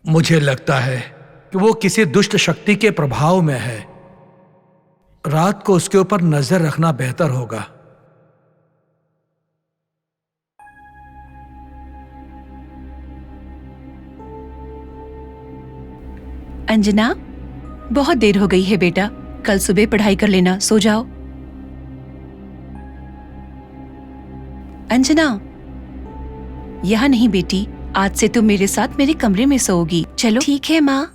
मुझे लगता है कि वो किसी दुष्ट शक्ति के प्रभाव में है। रात को उसके ऊपर नजर रखना बेहतर होगा। अंजना, बहुत देर हो गई है बेटा, कल सुबह पढ़ाई कर लेना, सो जाओ। अंजना, यहाँ नहीं बेटी, आज से तुम मेरे साथ मेरे कमरे में सोओगी। चलो। ठीक है माँ।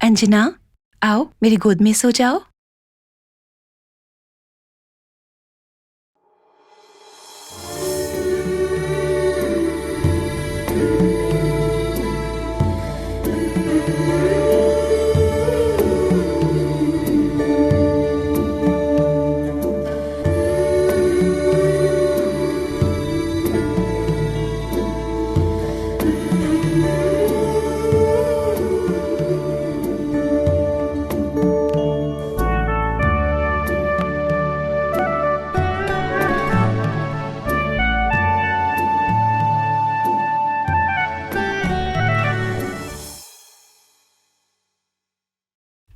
अंजना, आओ मेरी गोद में सो जाओ।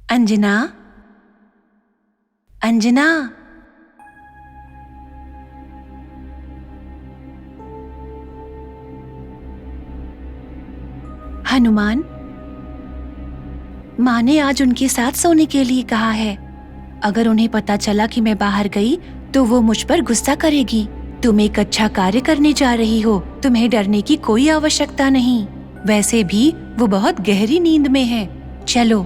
अंजना, अंजना, हनुमान, माँ ने आज उनके साथ सोने के लिए कहा है। अगर उन्हें पता चला कि मैं बाहर गई तो वो मुझ पर गुस्सा करेगी। तुम एक अच्छा कार्य करने जा रही हो, तुम्हें डरने की कोई आवश्यकता नहीं। वैसे भी वो बहुत गहरी नींद में है। चलो।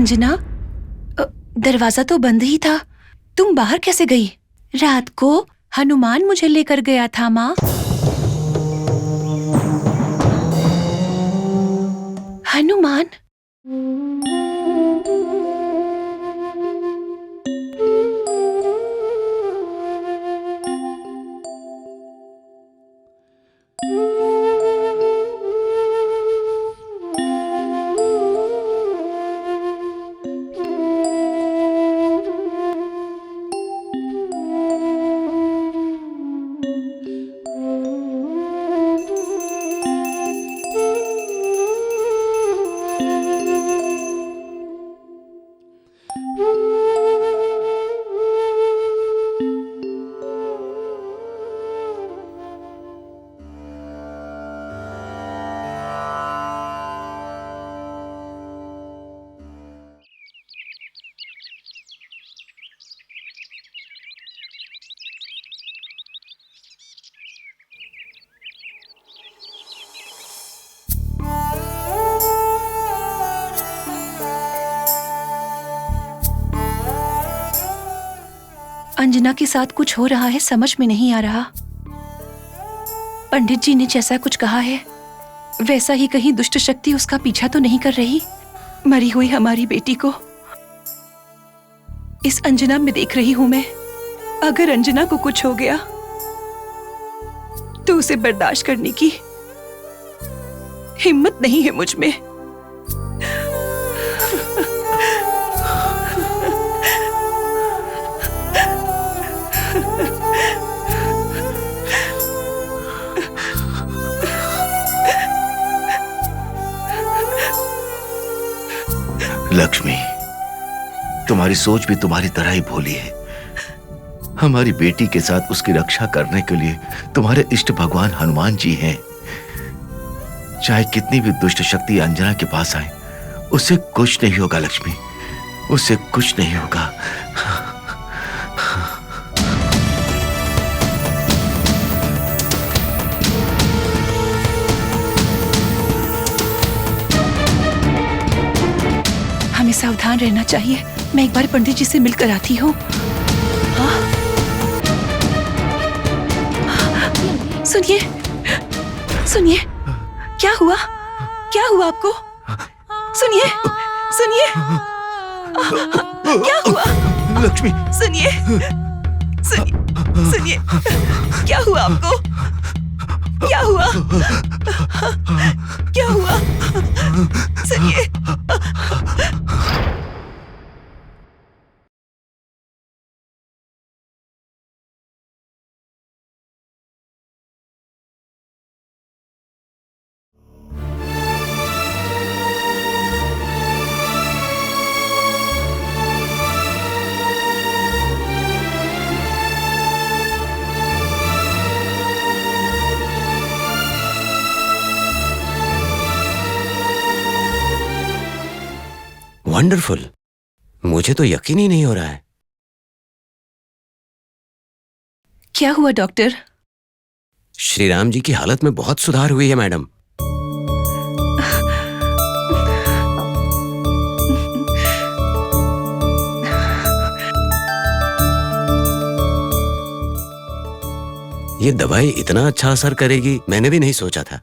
अंजना, दरवाजा तो बंद ही था, तुम बाहर कैसे गई? रात को हनुमान मुझे लेकर गया था माँ। हनुमान? अंजना के साथ कुछ हो रहा है, समझ में नहीं आ रहा। पंडित जी ने जैसा कुछ कहा है वैसा ही कहीं दुष्ट शक्ति उसका पीछा तो नहीं कर रही? मरी हुई हमारी बेटी को इस अंजना में देख रही हूं मैं। अगर अंजना को कुछ हो गया तो उसे बर्दाश्त करने की हिम्मत नहीं है मुझ में। लक्ष्मी, तुम्हारी सोच भी तुम्हारी तरह ही भोली है। हमारी बेटी के साथ उसकी रक्षा करने के लिए तुम्हारे इष्ट भगवान हनुमान जी हैं। चाहे कितनी भी दुष्ट शक्ति अंजना के पास आए, उससे कुछ नहीं होगा लक्ष्मी, उससे कुछ नहीं होगा। हमें सावधान रहना चाहिए। मैं एक बार पंडित जी से मिलकर आती हूँ। सुनिए, सुनिए, क्या हुआ? क्या हुआ आपको? सुनिए, सुनिए, क्या हुआ? लक्ष्मी, सुनिए, सुनिए, क्या हुआ आपको? क्या हुआ? क्या हुआ? सुनिए। वंडरफुल, मुझे तो यकीन ही नहीं हो रहा है। क्या हुआ डॉक्टर? श्री राम जी की हालत में बहुत सुधार हुई है मैडम। ये दवाई इतना अच्छा असर करेगी मैंने भी नहीं सोचा था।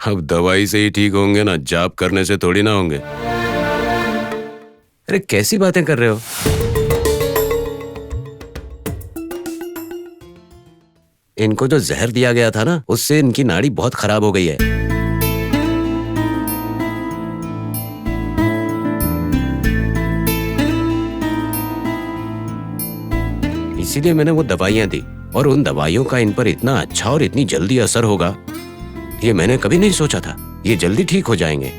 अब दवाई से ही ठीक होंगे ना, जाप करने से थोड़ी ना होंगे। अरे कैसी बातें कर रहे हो? इनको जो जहर दिया गया था ना, उससे इनकी नाड़ी बहुत खराब हो गई है। इसीलिए मैंने वो दवाइयां दी, और उन दवाइयों का इन पर इतना अच्छा और इतनी जल्दी असर होगा ये मैंने कभी नहीं सोचा था। ये जल्दी ठीक हो जाएंगे।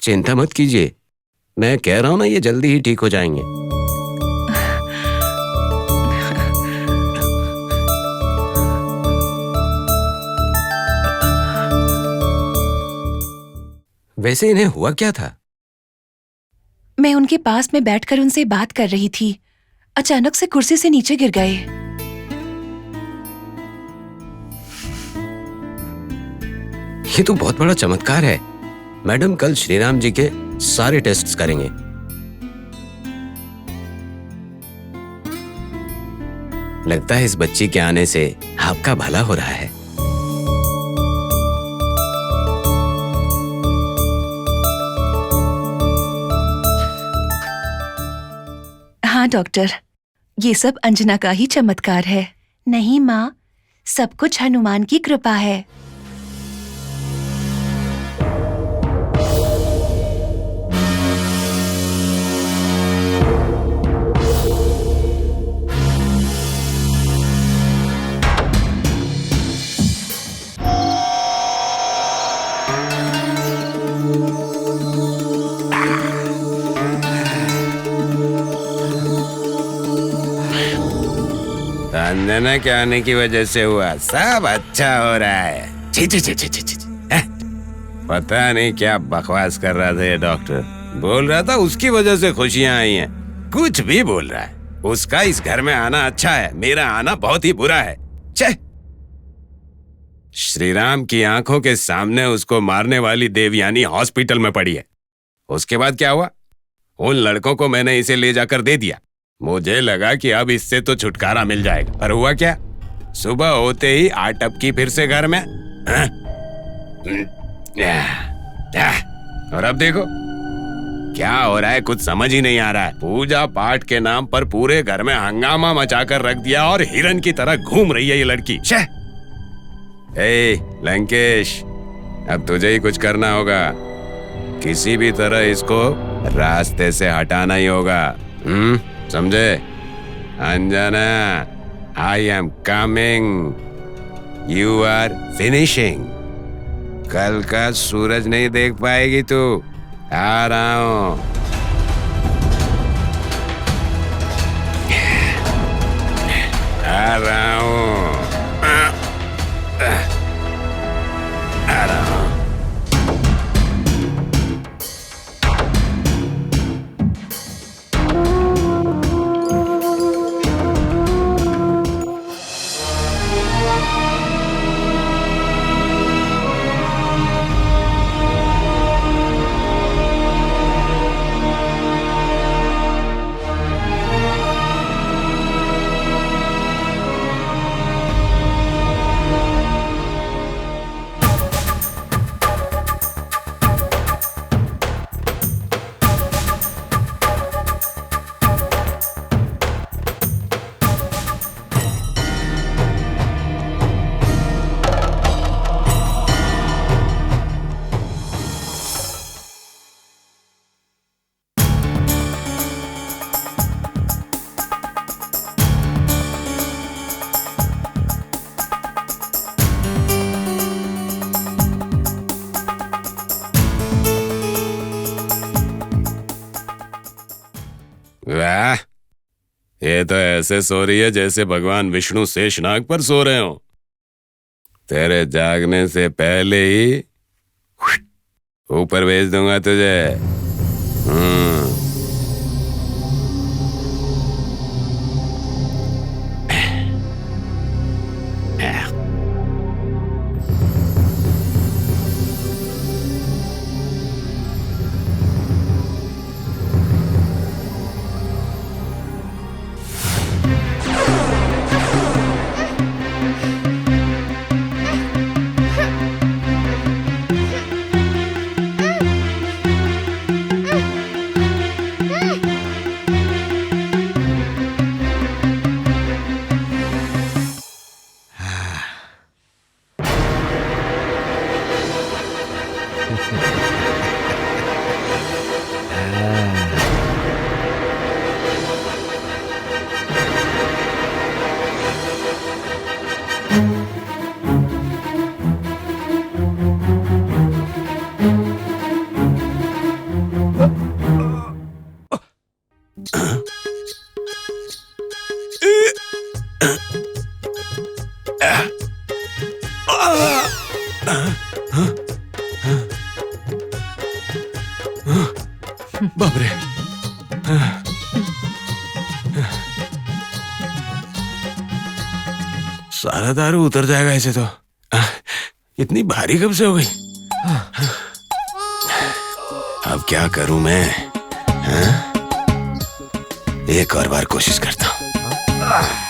चिंता मत कीजिए, मैं कह रहा हूं ना, ये जल्दी ही ठीक हो जाएंगे। वैसे इन्हें हुआ क्या था? मैं उनके पास में बैठकर उनसे बात कर रही थी, अचानक से कुर्सी से नीचे गिर गए। ये तो बहुत बड़ा चमत्कार है। मैडम कल श्रीराम जी के सारे टेस्ट्स करेंगे। लगता है इस बच्ची के आने से आपका भला हो रहा है। हाँ डॉक्टर, ये सब अंजना का ही चमत्कार है। नहीं माँ, सब कुछ हनुमान की कृपा है। अंजना के आने की वजह से हुआ सब अच्छा हो रहा है। छी छी छी छी छी छी। पता नहीं क्या बकवास कर रहा था ये डॉक्टर। बोल रहा था उसकी वजह से खुशियां आई हैं। कुछ भी बोल रहा है। उसका इस घर में आना अच्छा है, मेरा आना बहुत ही बुरा है। छे! श्रीराम की आंखों के सामने उसको मारने वाली देवयानी हॉस्पिटल में पड़ी है। उसके बाद क्या हुआ? उन लड़कों को मैंने इसे ले जाकर दे दिया। मुझे लगा कि अब इससे तो छुटकारा मिल जाएगा, पर हुआ क्या? सुबह होते ही आ टपकी फिर से घर में। और अब देखो क्या हो रहा है, कुछ समझ ही नहीं आ रहा है। पूजा पाठ के नाम पर पूरे घर में हंगामा मचाकर रख दिया और हिरन की तरह घूम रही है ये लड़की। ए लंकेश, अब तुझे ही कुछ करना होगा। किसी भी तरह इसको रास्ते से हटाना ही होगा। समझे? Anjana, I am coming, you are finishing. कल का सूरज नहीं देख पाएगी तू। आ रहा हूं। आ रहा हूं। आ रहा हूं। वाह, ये तो ऐसे सो रही है जैसे भगवान विष्णु शेषनाग पर सो रहे हो। तेरे जागने से पहले ही ऊपर भेज दूंगा तुझे। बाप रे, सारा दारू उतर जाएगा ऐसे तो। इतनी भारी कब से हो गई? अब क्या करूं मैं? हाँ? एक और बार कोशिश करता हूं।